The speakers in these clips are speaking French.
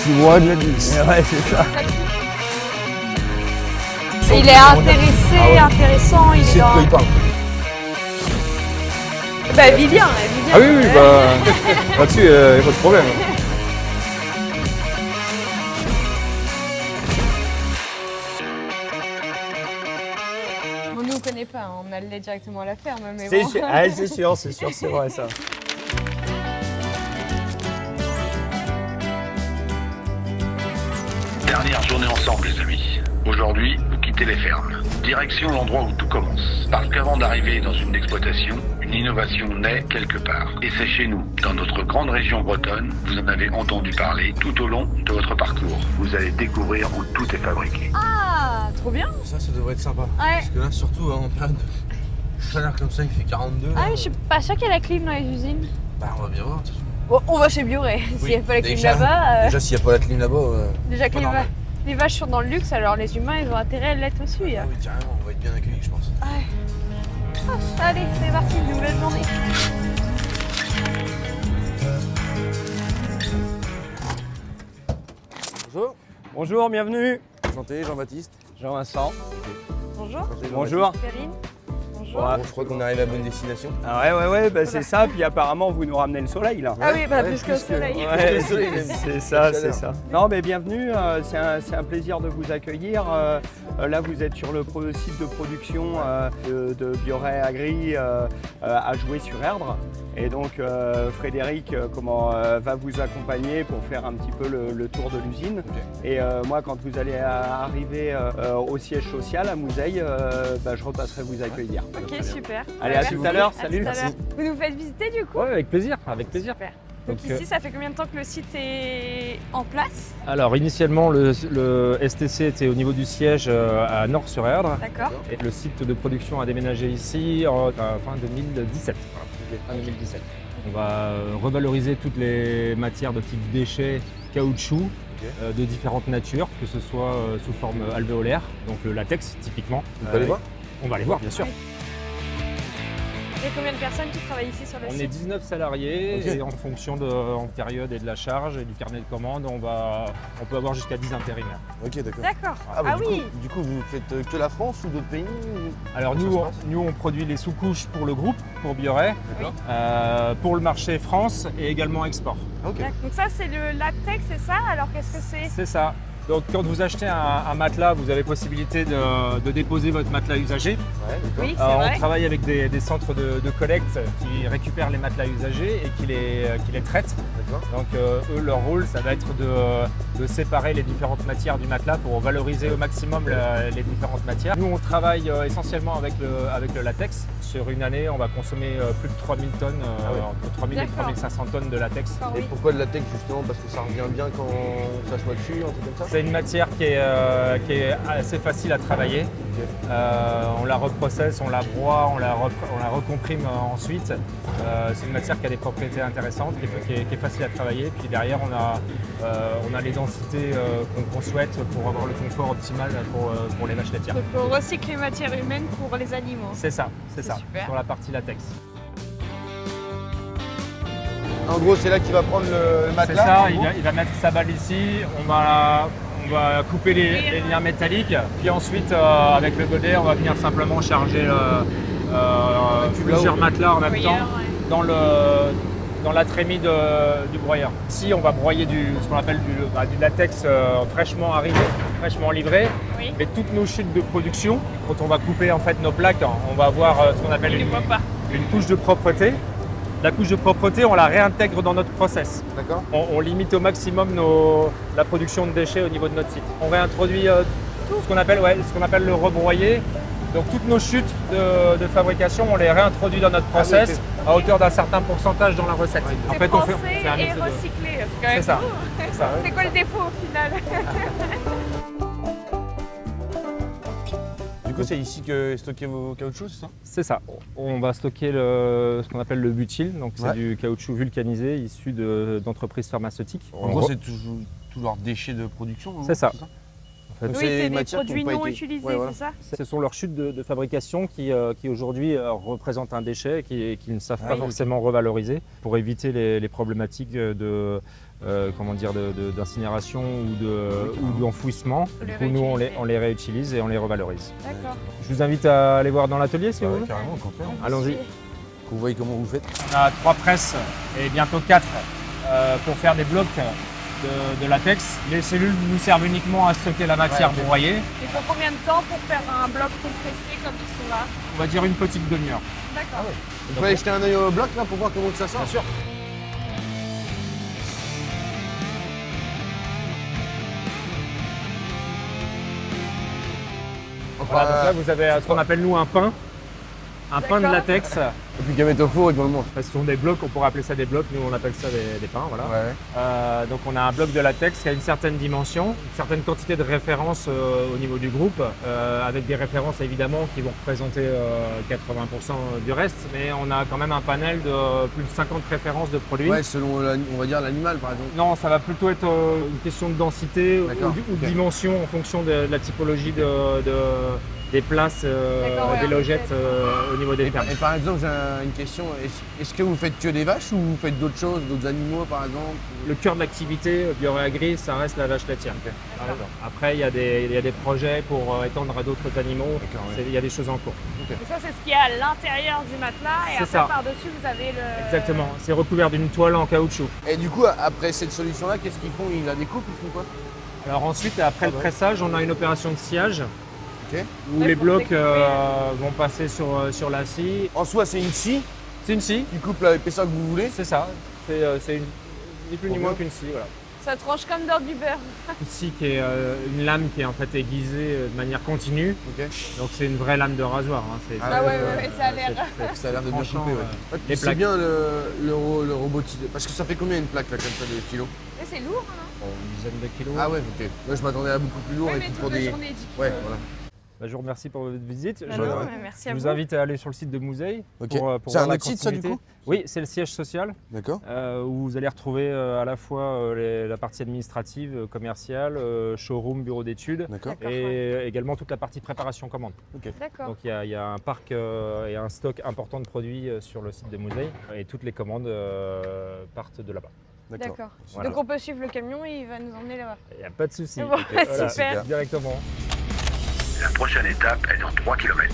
Tu vois de la glisse. Ouais, c'est ça. Il est intéressé, intéressant, il est C'est de dans... quoi il parle. Bah, Vivien, Ah oui, oui, bah, là-dessus, il n'y a pas de problème. Bon, nous on connaît pas, hein, on allait directement à la ferme, mais C'est bon. sûr, ah, c'est sûr, c'est vrai ça. Dernière journée ensemble, les amis. Aujourd'hui, vous quittez les fermes. Direction l'endroit où tout commence. Parce qu'avant d'arriver dans une exploitation, une innovation naît quelque part. Et c'est chez nous, dans notre grande région bretonne, vous en avez entendu parler tout au long de votre parcours. Vous allez découvrir où tout est fabriqué. Ah, trop bien. Ça devrait être sympa. Ouais. Parce que là, surtout en période de chaleur comme ça, il fait 42. Ah, là. mais je suis pas sûre qu'il y a la clim dans les usines. Bah, on va bien voir. De toute façon. Bon, on va chez Bioré. S'il n'y a pas la clim Déjà- là-bas, Déjà, s'il n'y a pas la clim là-bas. déjà que pas normal. les vaches sont dans le luxe, alors les humains ils ont intérêt à l'être aussi. Ah oui, carrément, on va être bien accueillis, je pense. Allez, c'est parti, nouvelle journée. Bonjour. Bonjour, bienvenue. Enchanté, Jean-Baptiste. Jean-Vincent. Bonjour. Enchanté, Bonjour. Jean-Baptiste. Perrine. Bonjour. Ouais. Bon, je crois qu'on arrive à bonne destination. Ah ouais, bah, c'est ça. Puis apparemment, vous nous ramenez le soleil là. Ah oui, bah Ouais, plus que le soleil. Ouais, Le soleil, même. c'est ça, La c'est chaleur. ça. Non, mais bienvenue, c'est un plaisir de vous accueillir. Là, vous êtes sur le site de production de Bioré Agri à Jouer sur Erdre. Et donc, Frédéric va vous accompagner pour faire un petit peu le tour de l'usine. Ok. Et moi, quand vous allez arriver au siège social à Mouzeil, je repasserai vous accueillir. Ok, super. Allez, à Merci. tout à l'heure, À salut. tout à l'heure. Vous nous faites visiter du coup? Ouais, avec plaisir, avec plaisir. Super. Donc Donc, ici, ça fait combien de temps que le site est en place? Alors initialement, le STC était au niveau du siège à Nord-sur-Erdre. D'accord. Et le site de production a déménagé ici en fin 2017. Voilà, fin 2017. On va revaloriser toutes les matières de type déchets, caoutchouc, de différentes natures, que ce soit sous forme alvéolaire, donc le latex typiquement. On peut aller voir? On va aller voir, bien sûr. Il y a combien de personnes qui travaillent ici sur le On site? est 19 salariés Ok. et en fonction en période et de la charge et du carnet de commande, on peut avoir jusqu'à 10 intérimaires. Ok, d'accord. D'accord. Ah, bah, oui. du coup, vous faites que la France ou d'autres pays ou... Alors Comment nous, ça se passe on produit les sous-couches pour le groupe, pour Bioré, D'accord. pour le marché France et également export. Ok. Donc ça, c'est le latex, c'est ça? Alors qu'est-ce que c'est? C'est ça. Donc quand vous achetez un matelas, vous avez possibilité de déposer votre matelas usagé. Ouais, d'accord. Oui, c'est On vrai. travaille avec des centres de collecte qui récupèrent les matelas usagés et qui les traitent. D'accord. Donc eux, leur rôle, ça va être de séparer les différentes matières du matelas pour valoriser au maximum les différentes matières. Nous, on travaille essentiellement avec le latex. Sur une année, on va consommer plus de 3000 tonnes, entre 3000 et D'accord. 3500 tonnes de latex. Ah Et oui. pourquoi de la tech justement? Parce que ça revient bien quand ça se voit dessus, un truc comme ça? C'est une matière qui est assez facile à travailler. On la reprocesse, on la broie, on la recomprime ensuite. C'est une matière qui a des propriétés intéressantes, qui est facile à travailler. Puis derrière, on a les densités qu'on souhaite pour avoir le confort optimal pour les vaches laitières. Donc on recycle les matières humaines pour les animaux. C'est ça, super. sur la partie latex. En gros, c'est là qu'il va prendre le C'est matelas. ça, en il gros. va mettre sa balle ici, on va couper les liens métalliques, puis ensuite avec le godet, on va venir simplement charger plusieurs matelas en même temps dans la trémie du broyeur. Ici, on va broyer ce qu'on appelle du latex fraîchement arrivé, fraîchement livré. Oui. Mais toutes nos chutes de production, quand on va couper en fait nos plaques, on va avoir ce qu'on appelle Je ne vois pas. une couche de propreté. La couche de propreté, on la réintègre dans notre process. D'accord. On limite au maximum la production de déchets au niveau de notre site. On réintroduit ce qu'on appelle le rebroyer. Donc toutes nos chutes de fabrication, on les réintroduit dans notre process à hauteur d'un certain pourcentage dans la recette. En C'est fait, français on fait un et essai de- recyclé. C'est quand même C'est ça. fou. C'est ça. C'est quoi le défaut au final? Du coup, c'est ici que stockez vos caoutchoucs, c'est ça? C'est ça. On va stocker ce qu'on appelle le butyl, donc c'est Ouais. du caoutchouc vulcanisé issu d'entreprises pharmaceutiques. En gros, c'est toujours déchets de production. non? C'est ça. fait. Donc Oui, c'est des des matières qui produits ont pas non été- utilisés, Ouais, voilà. c'est ça? Ce sont leurs chutes de fabrication qui aujourd'hui représentent un déchet et qui ne savent pas forcément revaloriser pour éviter les problématiques d'incinération ou d'enfouissement. Faut les Du coup, nous, réutiliser. on les réutilise et on les revalorise. D'accord. Je vous invite à aller voir dans l'atelier si vous voulez. Carrément, au contraire. Allons-y. Vous voyez comment vous faites. On a 3 presses et bientôt 4 pour faire des blocs de latex. Les cellules nous servent uniquement à stocker la matière broyée. Il faut combien de temps pour faire un bloc compressé comme ils sont là? On va dire une petite demi-heure. D'accord. Vous pouvez aller jeter un œil au bloc là pour voir comment que ça sort. Bien sûr. Voilà, donc là vous avez ce qu'on appelle nous un pain de D'accord. latex. Et puis qu'à mettre au four et qu'on le mange. Ce sont des blocs, on pourrait appeler ça des blocs, nous on appelle ça des pains. Voilà. Ouais. Donc on a un bloc de latex qui a une certaine dimension, une certaine quantité de références au niveau du groupe, avec des références évidemment qui vont représenter 80% du reste, mais on a quand même un panel de plus de 50 références de produits. Ouais, selon on va dire l'animal par exemple. Non, ça va plutôt être une question de densité ou D'accord, ou de ok. dimension en fonction de la typologie des places, D'accord, ouais, des en logettes fait. au niveau des fermes. Et par exemple, j'ai une question. Est-ce que vous faites que des vaches ou vous faites d'autres choses, d'autres animaux par exemple? Le cœur de l'activité Bioréagri, ça reste la vache laitière. Après, il y a des projets pour étendre à d'autres animaux. D'accord, ouais. Il y a des choses en cours. Et ça, c'est ce qui est à l'intérieur du matelas. Et C'est après, ça. par-dessus, vous avez le... Exactement. C'est recouvert d'une toile en caoutchouc. Et du coup, après cette solution-là, qu'est-ce qu'ils font? Ils la découpent, ils font quoi? Alors ensuite, après le pressage, on a une opération de sciage Ok. où Ouais, les pour blocs découper. vont passer sur la scie. En soi, c'est une scie C'est une scie, qui coupe l'épaisseur que vous voulez. c'est ça. C'est ni plus ni moins qu'une scie. Voilà. Ça tranche comme dans du beurre. Une scie qui est une lame qui est en fait aiguisée de manière continue. Ok. Donc c'est une vraie lame de rasoir. Hein. C'est- Ah ouais, ça a l'air. Ça a l'air de bien Tranchant, couper. Ouais. euh, Ouais, puis les c'est plaques. bien le robotisé. Parce que ça fait combien une plaque là, comme ça de kilos? Mais c'est lourd, hein? Une dizaine de kilos. Ah ouais, ok. Moi je m'attendais à beaucoup plus lourd Oui, et mais puis toute pour la des. journée, 10 kilos. Ouais, voilà. Bah, je vous remercie pour votre visite. Bah Je, non, ouais. mais merci je à vous vous. invite à aller sur le site de Mouzeil. Ok. Pour C'est voir un la autre site, ça, du continuité. coup? Oui, c'est le siège social D'accord. où vous allez retrouver à la fois la partie administrative, commerciale, showroom, bureau d'études D'accord. D'accord, et également toute la partie préparation commande. D'accord. Donc il y a un parc et un stock important de produits sur le site de Mouzeil et toutes les commandes partent de là-bas. D'accord. Voilà. Donc on peut suivre le camion et il va nous emmener là-bas. Il n'y a pas de souci. Bon, Voilà, super. Directement. La prochaine étape est dans 3 km.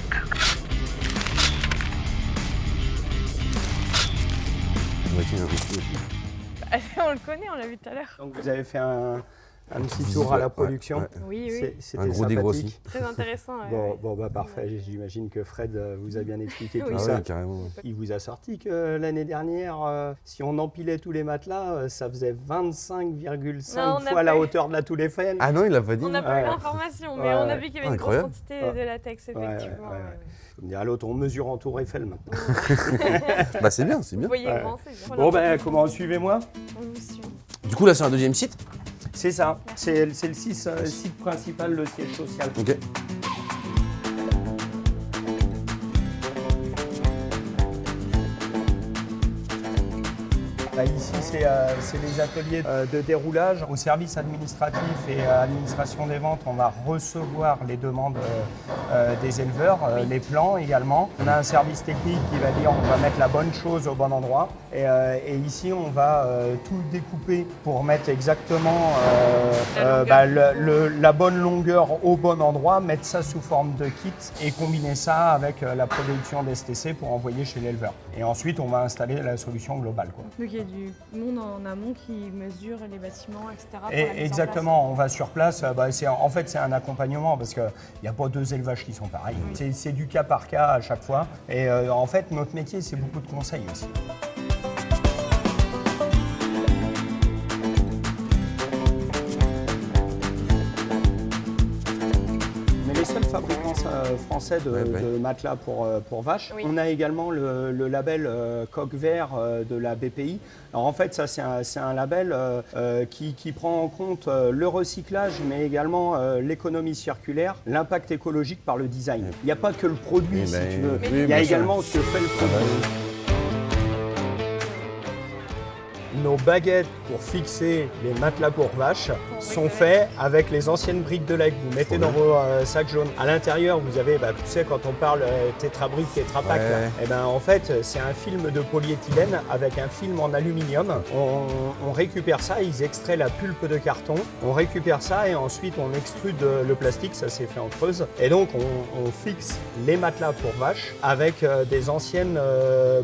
On le connaît, on l'a vu tout à l'heure. Donc vous avez fait un petit Visite, tour à ouais, la production. ouais. Oui, oui. C'était Un gros dégrossi. sympathique. Très intéressant. ouais. Bon, bah parfait. J'imagine que Fred vous a bien expliqué Oui. tout Ah ça. ouais, carrément. Il vous a sorti que l'année dernière, si on empilait tous les matelas, ça faisait 25,5 Non, on a fois la pas eu- hauteur de la Tour Eiffel. Ah non, il l'a pas dit. On n'a pas Ouais. eu l'information, mais Ouais, on a ouais. vu qu'il y avait une Incroyable. grosse quantité Ouais. de latex, effectivement. Ouais, ouais. Vous me direz, l'autre, on mesure en Tour Eiffel maintenant. Bah c'est bien, c'est Vous bien. voyez Ouais. grand, c'est bien. Bon, ben, comment suivez-moi? On vous suit. Du coup là c'est un deuxième site. C'est ça. C'est le site principal, le siège social. Ok. Là, ici, c'est les ateliers de déroulage. Au service administratif et à l'administration des ventes, on va recevoir les demandes des éleveurs, les plans également. On a un service technique qui va dire on va mettre la bonne chose au bon endroit. Et ici, on va tout découper pour mettre exactement la bonne longueur au bon endroit, mettre ça sous forme de kit et combiner ça avec la production d'STC pour envoyer chez l'éleveur. Et ensuite, on va installer la solution globale, quoi. Donc il y a du monde en amont qui mesure les bâtiments, etc. pour la Et mise en exactement, on va sur place. En fait, c'est un accompagnement parce qu'il n'y a pas deux élevages qui sont pareils. C'est du cas par cas à chaque fois. Et en fait, notre métier, c'est beaucoup de conseils aussi. On est les seuls fabricants français de matelas pour vaches. Oui. On a également le label Coq Vert de la BPI. Alors en fait, ça c'est un label qui prend en compte le recyclage, mais également l'économie circulaire, l'impact écologique par le design. Il n'y a pas que le produit, Eh si ben, tu veux. oui, Il y a bien sûr. également ce que fait le produit. nos baguettes pour fixer les matelas pour vaches sont rigoler. faits avec les anciennes briques de lait que vous mettez dans vos sacs jaunes. À l'intérieur, vous avez, tu sais, quand on parle tétrabrique, tétrapack, Ouais. là, et ben en fait, c'est un film de polyéthylène avec un film en aluminium. On récupère ça, ils extraient la pulpe de carton, on récupère ça et ensuite on extrude le plastique, ça s'est fait en creuse. Et donc on fixe les matelas pour vaches avec des anciennes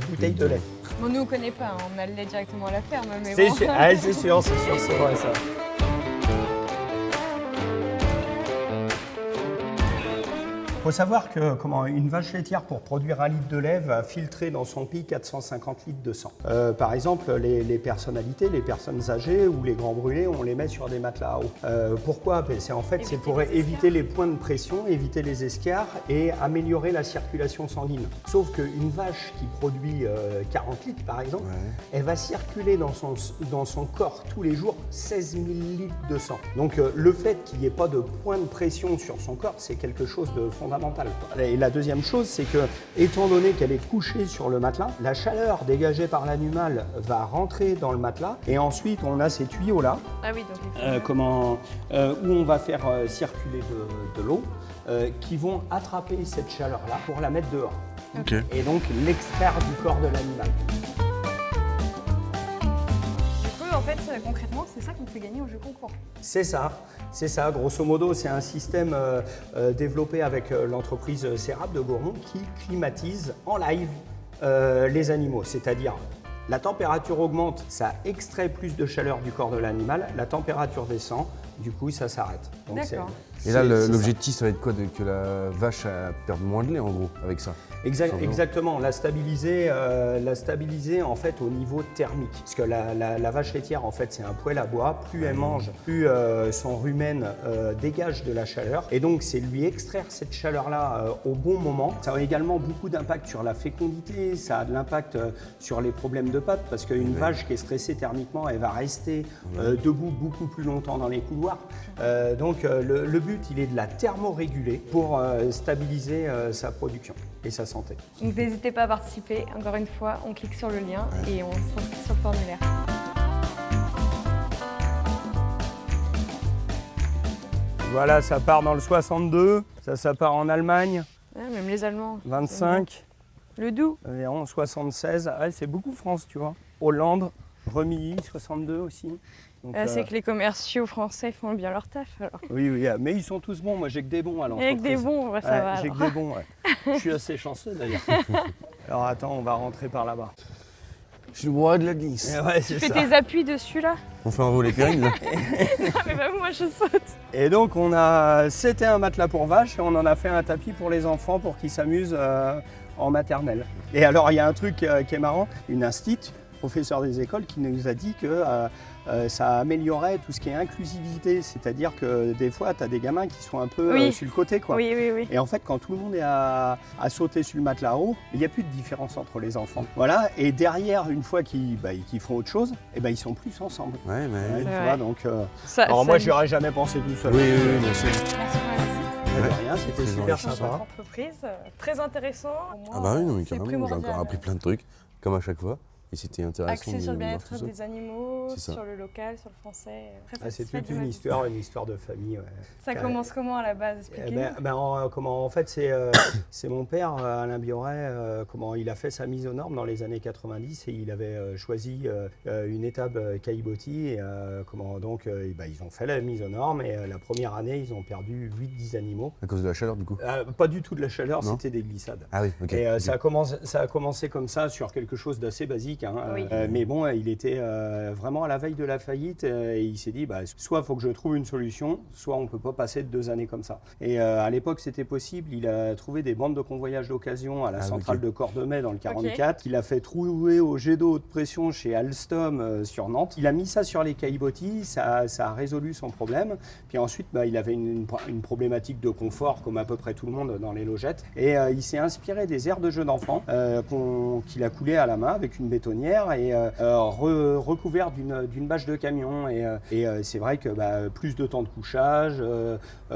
bouteilles de lait. Bon, nous on connaît pas, hein, on a le lait directement à la ferme, mais C'est bon. sûr, c'est vrai ça. Il faut savoir que une vache laitière, pour produire 1 litre de lait, va filtrer dans son pis 450 litres de sang. Par exemple, les personnalités, les personnes âgées ou les grands brûlés, on les met sur des matelas à eau. Pourquoi? C'est pour éviter les points de pression, éviter les escarres et améliorer la circulation sanguine. Sauf qu'une vache qui produit 40 litres, par exemple, elle va circuler dans son corps tous les jours 16 000 litres de sang. Donc le fait qu'il n'y ait pas de point de pression sur son corps, c'est quelque chose de fondamental. Et la deuxième chose, c'est que, étant donné qu'elle est couchée sur le matelas, la chaleur dégagée par l'animal va rentrer dans le matelas et ensuite on a ces tuyaux-là Ah oui, donc il faut... où on va faire circuler de l'eau qui vont attraper cette chaleur-là pour la mettre dehors. Ok. Et donc l'extraire du corps de l'animal. Du coup, en fait, concrètement, c'est ça qu'on fait gagner au jeu concours. C'est ça, grosso modo, c'est un système développé avec l'entreprise Cérab de Goron qui climatise en live les animaux, c'est-à-dire la température augmente, ça extrait plus de chaleur du corps de l'animal, la température descend, du coup ça s'arrête. Donc, D'accord. Et là, c'est ça. l'objectif, ça va être quoi? Que la vache perde moins de lait, en gros, avec ça. Exactement, la stabiliser en fait au niveau thermique. Parce que la vache laitière, en fait, c'est un poêle à bois. Plus elle mange, plus son rumen dégage de la chaleur. Et donc, c'est lui extraire cette chaleur-là au bon moment. Ça a également beaucoup d'impact sur la fécondité, ça a de l'impact sur les problèmes de pattes, parce qu'une vache qui est stressée thermiquement, elle va rester debout beaucoup plus longtemps dans les couloirs. Donc, le but, il est de la thermoréguler pour stabiliser sa production et sa santé. Donc n'hésitez pas à participer. Encore une fois, on clique sur le lien et on s'inscrit sur le formulaire. Voilà, ça part dans le 62, ça part en Allemagne, Ouais, même les Allemands. 25, Le Doubs. environ 76, ouais, c'est beaucoup France, tu vois. Hollande, Remilly, 62 aussi. Donc, C'est que les commerciaux français font bien leur taf alors. oui, mais ils sont tous bons, moi j'ai que des bons à l'entreprise. Avec des bons, ouais, ça va. J'ai alors. que des bons, ouais. Je suis assez chanceux d'ailleurs. Alors attends, on va rentrer par là-bas. Je suis le roi de la glisse. Ouais, c'est Tu fais ça. tes appuis dessus là. On fait un volet péril, là. Ah mais bah, moi je saute. Et donc c'était un matelas pour vaches et on en a fait un tapis pour les enfants pour qu'ils s'amusent en maternelle. Et alors il y a un truc qui est marrant, une instite, professeur des écoles, qui nous a dit que ça améliorait tout ce qui est inclusivité, c'est-à-dire que des fois tu as des gamins qui sont un peu Oui. sur le côté quoi. Oui. Et en fait, quand tout le monde est à sauter sur le matelas haut, il n'y a plus de différence entre les enfants. Voilà. Et derrière, une fois qu'ils font autre chose, ils sont plus ensemble. Ouais, mais. Ouais, tu vrai. vois, donc. Ça, Alors ça moi, nous- j'y aurais jamais pensé tout seul. Oui, bien sûr. Merci pour la visite. De rien, c'était Très super enrichissant. sympa. Entreprise, très intéressant. Au moins, Ah bah oui, non, mais c'est carrément, j'ai primordial. encore appris plein de trucs, comme à chaque fois. Et c'était intéressant Axé sur le de voir bien-être tout ça. des animaux, C'est ça. sur le local, sur le français. Très Ah, c'est satisfaite toute de ma une visite. histoire de famille. Ouais. Ça commence comment à la base? Expliquez-nous. En fait, c'est mon père, Alain Bioret, comment il a fait sa mise aux normes dans les années 90 et il avait choisi une étable caillebotis. Et ils ont fait la mise aux normes et la première année, ils ont perdu 8-10 animaux. À cause de la chaleur, du coup. Pas du tout de la chaleur, Non. c'était des glissades. Ah oui, ok. Et ok. ça a commencé comme ça sur quelque chose d'assez basique. Hein. Oui. Mais bon, il était vraiment à la veille de la faillite et il s'est dit, soit il faut que je trouve une solution, soit on ne peut pas passer de 2 années comme ça. Et à l'époque, c'était possible. Il a trouvé des bandes de convoyage d'occasion à la centrale de Cordemais dans le 44. Il a fait trouver au jet d'eau haute pression chez Alstom sur Nantes. Il a mis ça sur les caillebotis, ça a résolu son problème. Puis ensuite, il avait une problématique de confort, comme à peu près tout le monde dans les logettes. Et il s'est inspiré des aires de jeux d'enfants qu'il a coulées à la main avec une bétonnière. boutonnière et recouvert d'une bâche de camion. Et c'est vrai que plus de temps de couchage,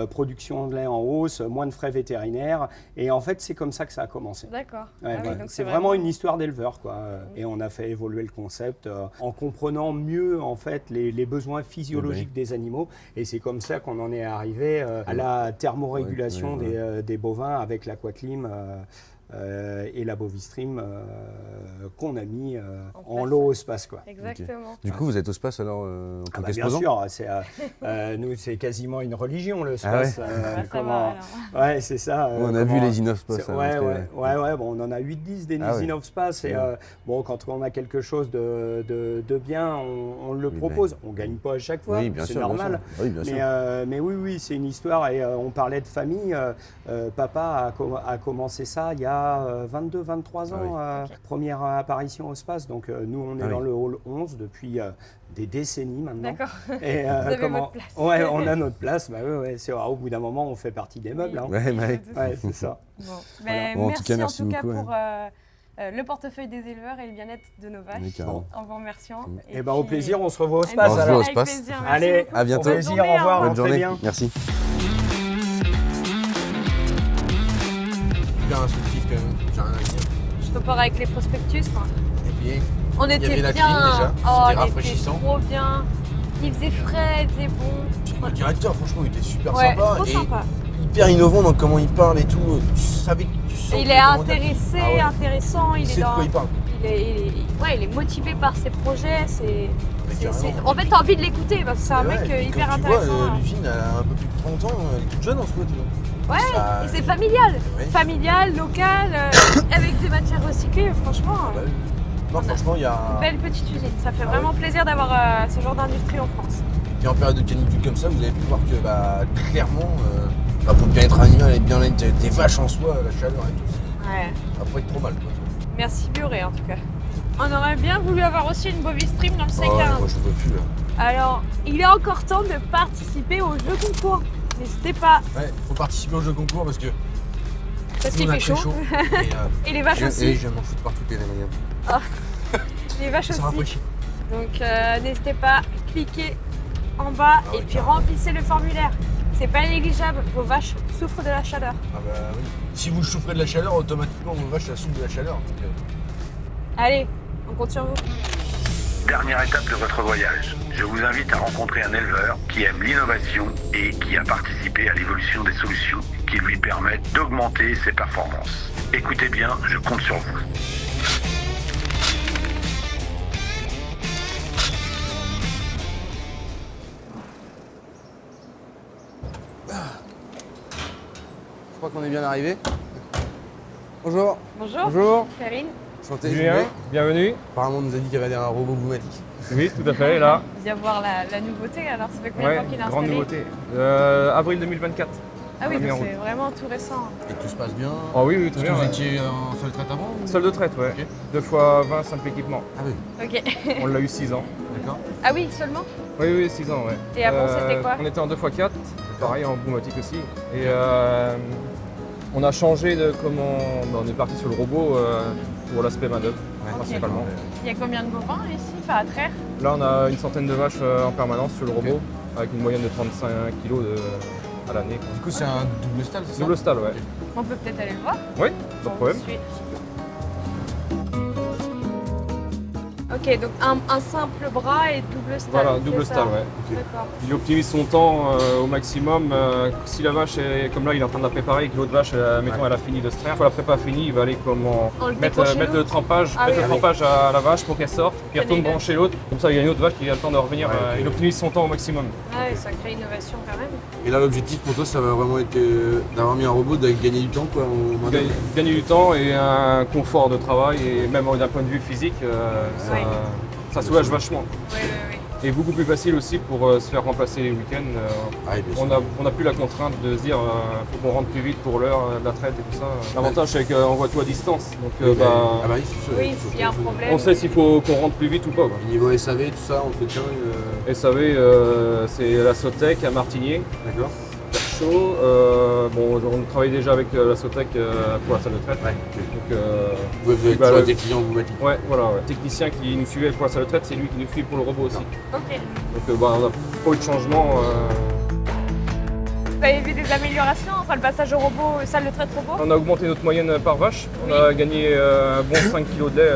production de lait en hausse, moins de frais vétérinaires. Et en fait, c'est comme ça que ça a commencé. D'accord. Ouais, Ah oui, ouais. donc C'est vraiment une histoire d'éleveur, quoi. Et on a fait évoluer le concept en comprenant mieux en fait les besoins physiologiques des animaux. Et c'est comme ça qu'on en est arrivé à la thermorégulation des bovins avec l'Aquaclim. Et la Bovistream qu'on a mis en lot au space, quoi. Exactement. Du coup, vous êtes au space alors en tant Bien qu'exposant? sûr, nous c'est quasiment une religion le Ah ouais. space. Ça va, alors. Ouais, c'est ça. On a vu les Innovspace. Ouais, bon, on en a 8-10 des Innovspace et bon, quand on a quelque chose de bien, on le propose. On gagne pas à chaque fois, c'est normal. Oui, bien sûr. Mais oui, c'est une histoire et on parlait de famille. Papa a commencé ça il y a 22-23 ans, première apparition au space. Donc nous, on est dans le hall 11 depuis des décennies maintenant. D'accord. Et Vous avez votre place. Ouais, on a notre place. Au bout d'un moment, on fait partie des meubles. Hein. Ouais, c'est ça. Bon. Voilà. Bon, en merci tout cas, merci en tout cas beaucoup, pour le portefeuille des éleveurs et le bien-être de nos vaches. Oui, carrément. En vous remerciant. Et au plaisir, on se revoit au Eh space. ben, On se alors. voit au avec space. plaisir, merci Allez, beaucoup. à bientôt. Au Bonne plaisir, journée, au revoir. Bonne rentrez journée. bien. Merci. Bien instructif quand même, j'ai rien à dire. Je repars avec les prospectus. Et puis, On il y était avait la bien. clim déjà, Oh, c'était on était rafraîchissant. trop bien. Il faisait frais, il faisait bon. Le directeur, franchement, il était super Ouais, sympa. trop et sympa. hyper innovant dans comment il parle et tout. Tu savais que tu sens Il que, est comment dire, intéressé, ah ouais, intéressant. il sait de quoi il parle. Il est motivé par ses projets. carrément. En fait, t'as envie de l'écouter parce que c'est un Mais mec ouais, et puis hyper comme intéressant. Tu vois, l'usine elle a un peu plus de 30 ans, elle est toute jeune en soi, tu vois. Ouais, Ça- et c'est familial. Ouais. Familial, local, avec des matières recyclées, franchement. Bah oui. Non, franchement, il y a. Belle petite usine. Ça fait vraiment plaisir d'avoir ce genre d'industrie en France. Et en période de canicule comme ça, vous avez pu voir que clairement, pour le bien-être animal et bien l'être des vaches en soi, la chaleur et tout, Ouais. ça pourrait être trop mal. Quoi. Merci Bioré en tout cas. On aurait bien voulu avoir aussi une Bovistream dans le Oh, C15. ouais, moi je peux plus là. Alors, il est encore temps de participer au jeu concours. N'hésitez pas, Ouais, faut participer au jeu concours parce que parce nous, qu'il on a fait très chaud. Et, Et les vaches je aussi. vais m'en foutre partout les regarde. Les vaches Ça aussi. rafraîchit. Donc n'hésitez pas, cliquez en bas Ah ouais, et puis carrément. remplissez le formulaire. C'est pas négligeable, vos vaches souffrent de la chaleur. Ah bah oui. Si vous souffrez de la chaleur, automatiquement vos vaches elles souffrent de la chaleur. Donc, Allez, on compte sur vous. Dernière étape de votre voyage. Je vous invite à rencontrer un éleveur qui aime l'innovation et qui a participé à l'évolution des solutions qui lui permettent d'augmenter ses performances. Écoutez bien, je compte sur vous. Je crois qu'on est bien arrivé. Bonjour. Bonjour. Bonjour. Karine, Santé, Julien, bienvenue. Apparemment, on nous a dit qu'il y avait un robot boumatique. Oui, tout à fait, là. viens voir la nouveauté. Alors, ça fait combien de Ouais, temps qu'il est grande installé? nouveauté. Avril 2024. Ah oui, Première donc route. c'est vraiment tout récent. Et tout se passe bien. Oh oui, oui, tout Est-ce que bien. vous Ouais. étiez en seule traite avant ou- Sol de traite, ouais. Ok. 2 fois 20, simple équipement. Ah oui, Ok. On l'a eu 6 ans. d'accord. Ah oui, seulement? Oui, oui, 6 ans, ouais. Et avant, c'était quoi? On était en 2x4, pareil en boumatique aussi. Et on a changé de comment. On est parti sur le robot pour l'aspect main-d'œuvre, principalement. Il y a combien de bovins ici? Enfin, à traire? Là, on a une centaine de vaches en permanence sur le robot, avec une moyenne de 35 kg à l'année. Du coup, c'est un double stall, c'est ça? Double stall, ouais. On peut peut-être aller le voir? Oui, pas de problème. On suit. Ok, donc un simple bras et double stall. Voilà, c'est double ça? stall, ouais. D'accord. Il optimise son temps au maximum. Si la vache est comme là, il est en train de la préparer et que l'autre vache, mettons, elle a fini de se traire. Une fois la prépa finie, il va aller On le mettre décroche chez le l'autre? trempage, Ah mettre oui, le oui. trempage à la vache pour qu'elle sorte, puis elle retourne dégage. brancher l'autre. Comme ça, il y a une autre vache qui a le temps de revenir. Ouais, ok. Il optimise son temps au maximum. Ah ouais, sacrée innovation quand même. Et là, l'objectif pour toi, ça va vraiment être d'avoir mis un robot, de gagner du temps quoi, en main d'œuvre. Gagner du temps et un confort de travail, et même d'un point de vue physique, Ouais. ça soulage vachement. Oui, oui, oui. Et beaucoup plus facile aussi pour se faire remplacer les week-ends. Ah, oui, bien sûr. On n'a plus la contrainte de se dire faut qu'on rentre plus vite pour l'heure de la traite et tout ça. L'avantage c'est qu'on voit tout à distance. Donc Ah bah oui, c'est sûr. Oui, s'il y a un problème. on sait s'il faut qu'on rentre plus vite ou pas. Quoi. Et niveau SAV, tout ça, entretien, SAV, c'est la Sotec à Martigny. d'accord. chaud. Bon, on travaille déjà avec la Sotec pour la salle de traite. Ouais. Donc, Vous êtes bah, toujours des clients, vous m'avez dit. ouais, voilà. Ouais. Le technicien qui nous suivait pour la salle de traite, c'est lui qui nous suit pour le robot aussi. Ok. Donc bah, on a pas eu de changement. Vous avez vu des améliorations entre le passage au robot, salle de traite robot? On a augmenté notre moyenne par vache. On a gagné un bon 5 kg de lait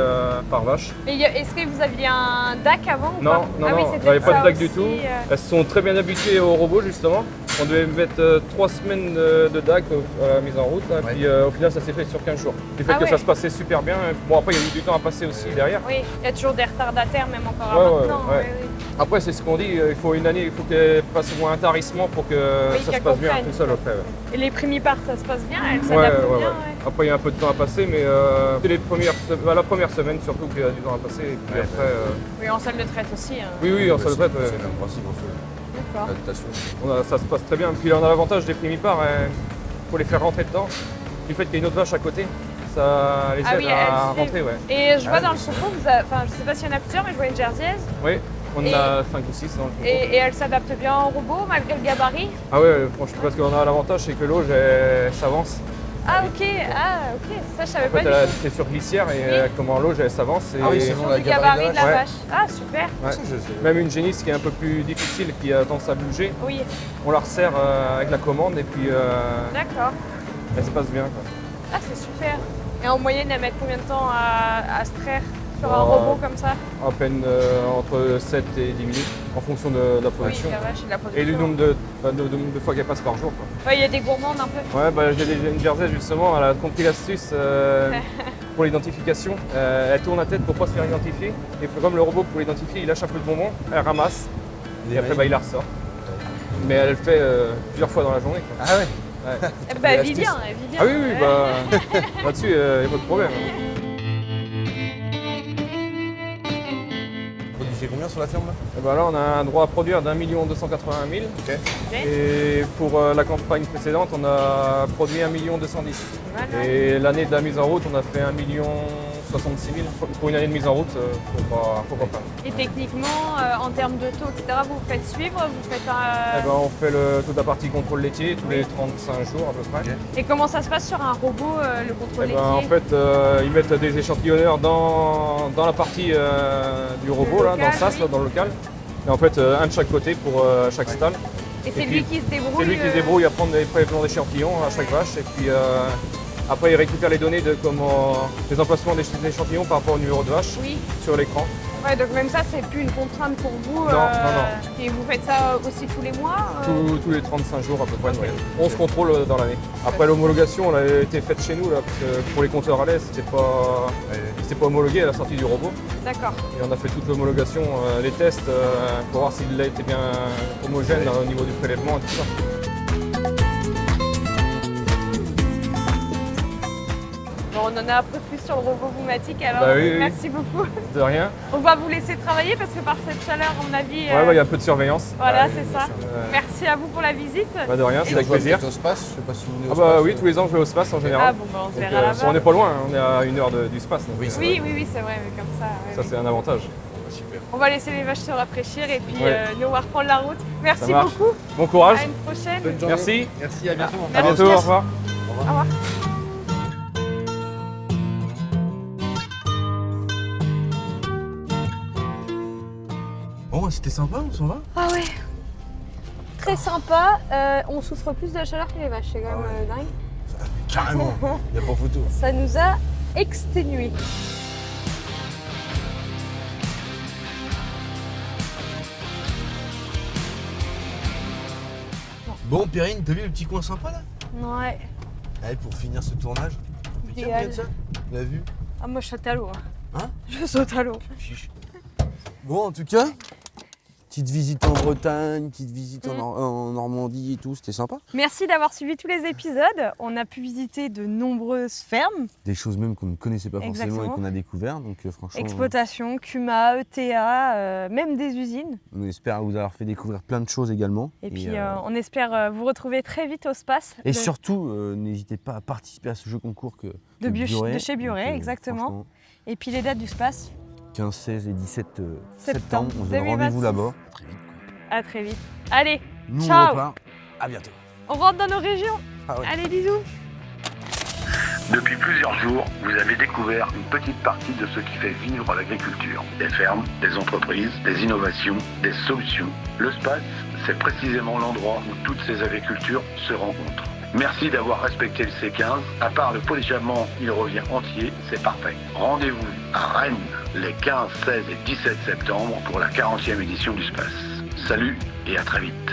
par vache. Et est-ce que vous aviez un DAC avant ou Non, pas? non, Ah oui, non, c'était on n'avait pas de ça DAC du aussi, tout. Elles se sont très bien habituées au robot justement. On devait mettre 3 semaines de DAC à la mise en route. Et puis au final, ça s'est fait sur 15 jours. Du fait que ça se passait super bien. Bon, après, il y a eu du temps à passer aussi derrière. Oui, il y a toujours des retardataires, même encore Ouais, à ouais, maintenant. ouais. Oui, oui. Après, c'est ce qu'on dit, il faut une année, il faut qu'elle passe au moins un tarissement pour que ça se qu'elle passe bien comprenne. tout seul après. Et les primipares, ça se passe bien? Elles Ouais, s'adaptent ouais, bien? ouais. Après, il y a un peu de temps à passer, mais c'est la première semaine surtout qu'il y a du temps à passer. Et puis après, Oui, en salle de traite aussi. Hein. oui, en salle de traite, C'est le même principe en fait. D'accord. L'adaptation. ça se passe très bien. Puis là, on a l'avantage des primipares, il faut les faire rentrer dedans. Du fait qu'il y a une autre vache à côté, ça les aide oui, à elles rentrer. suivent. Ouais. Et je vois dans le troupeau, enfin, je sais pas s'il y en a plusieurs, mais je vois une jersiaise. Oui, on Et- a 5 ou 6 dans le troupeau. Et elle s'adapte bien au robot, malgré le gabarit? Ah ouais, franchement, parce qu'on a l'avantage, c'est que l'auge, elle s'avance. Ah ok, ça je savais En pas fait, du tout. c'est sur glissière et Oui. comment l'auge, elle s'avance. Ah oui, c'est Sur bon, la le gabarit de la Ouais. vache. Ah super, Ouais. Ça, je sais. Même une génisse qui est un peu plus difficile, qui a tendance à bouger, oui, on la resserre avec la commande et puis d'accord. elle se passe bien. Quoi. Ah c'est super. Et en moyenne, elle met combien de temps à se traire sur un Oh. robot comme ça? À peine entre 7 et 10 minutes en fonction de la production. Oui, la vache et de la production. Et du nombre de fois qu'elle passe par jour. Quoi. Ouais, il y a des gourmandes un peu. Ouais, bah, j'ai une jersey justement, elle a compris l'astuce pour l'identification. Elle tourne la tête pour pas se faire identifier. Et comme le robot pour l'identifier, il lâche un peu de bonbons, elle ramasse et après bah, il la ressort. Mais elle le fait plusieurs fois dans la journée. Quoi. Ah ouais. Ouais. Eh ben, elle vit bien, elle vit bien. Ah oui, oui, Ouais. bah là-dessus, il n'y a pas de problème. Vous produisez combien sur la ferme là? Et ben là, on a un droit à produire d'1 280 000. Ok. Et pour la campagne précédente, on a produit 1 210 000. Voilà. Et l'année de la mise en route, on a fait 1 66 000. Pour une année de mise en route, faut pas faire. Et techniquement, en termes de taux, etc., vous vous faites suivre, vous faites Eh ben, on fait toute la partie contrôle laitier tous les 35 jours à peu près. Ok. Et comment ça se passe sur un robot, le contrôle Eh laitier? ben, en fait, ils mettent des échantillonneurs dans la partie du robot, là, dans le sas, oui. là, dans le local. Et en fait, un de chaque côté pour chaque stall. Et c'est et lui puis, qui se débrouille? C'est lui qui se débrouille à prendre les prélèvements d'échantillons à chaque vache. Et puis après, il récupère les données de les emplacements des échantillons par rapport au numéro de vache Oui. sur l'écran. Ouais, donc même ça, c'est plus une contrainte pour vous. Non, non. Et vous faites ça aussi tous les mois? Tous les 35 jours à peu près. 11 contrôles dans l'année. Après, l'homologation, elle a été faite chez nous, là, parce que pour les compteurs à lait, c'était pas homologué à la sortie du robot. D'accord. Et on a fait toute l'homologation, les tests, pour voir si le lait était bien homogène au niveau du prélèvement et tout ça. Bon, on en a un peu plus sur le robot Boumatic, alors Bah oui, oui. merci beaucoup. De rien. On va vous laisser travailler parce que par cette chaleur, à mon avis, Ouais, il y a un peu de surveillance. voilà, Ouais, c'est bien ça. sûr. Merci à vous pour la visite. Bah de rien, c'est avec plaisir. Au Space, je sais pas si vous venez au Ah bah Space, oui, tous les ans je vais au Space en Ah général. bon, bah, on se Donc, verra là-bas. on n'est pas loin, on est à 1 heure du Space. Donc, Oui, c'est Oui, vrai. oui, oui, c'est vrai, mais comme ça. ouais, ça oui. c'est un avantage. Super. On va laisser les vaches se rafraîchir et puis Ouais. nous on va reprendre la route. Merci Ça marche. beaucoup. Bon courage, À une prochaine. Bonne journée. merci, Merci, à bientôt. à bientôt, au revoir. Au revoir. Bon, c'était sympa, on s'en va? Ah ouais. Très sympa. On souffre plus de la chaleur que les vaches, c'est quand même dingue. Carrément, il n'y a pas photo. Ça nous a exténués. Bon, Perrine, t'as vu le petit coin sympa là? Ouais. Allez, pour finir ce tournage, on peut dire Idéal. combien de ça? La vue? Ah, moi je saute à l'eau. Hein? Je saute à l'eau. Chiche. Bon, en tout cas, petite visite en Bretagne, petite visite en Normandie et tout, c'était sympa. Merci d'avoir suivi tous les épisodes. On a pu visiter de nombreuses fermes, Des choses même qu'on ne connaissait pas forcément Exactement. et qu'on a découvert, donc franchement, exploitation, CUMA, ETA, même des usines. on espère vous avoir fait découvrir plein de choses également. Et puis on espère vous retrouver très vite au Space. Et surtout, n'hésitez pas à participer à ce jeu concours de chez Bioré, Donc, exactement. franchement, Et puis les dates du Space. 15, 16 et 17 Septembre septembre, on se donne rendez-vous 2026. là-bas. À très vite. Allez, Nous, Ciao. on repart. À bientôt. On rentre dans nos régions. Ah ouais. Allez, bisous. Depuis plusieurs jours, vous avez découvert une petite partie de ce qui fait vivre l'agriculture. Des fermes, des entreprises, des innovations, des solutions. Le space, c'est précisément l'endroit où toutes ces agricultures se rencontrent. Merci d'avoir respecté le C15. À part le pot d'échappement, il revient entier, c'est parfait. Rendez-vous à Rennes les 15, 16 et 17 septembre pour la 40e édition du Space. Salut et à très vite.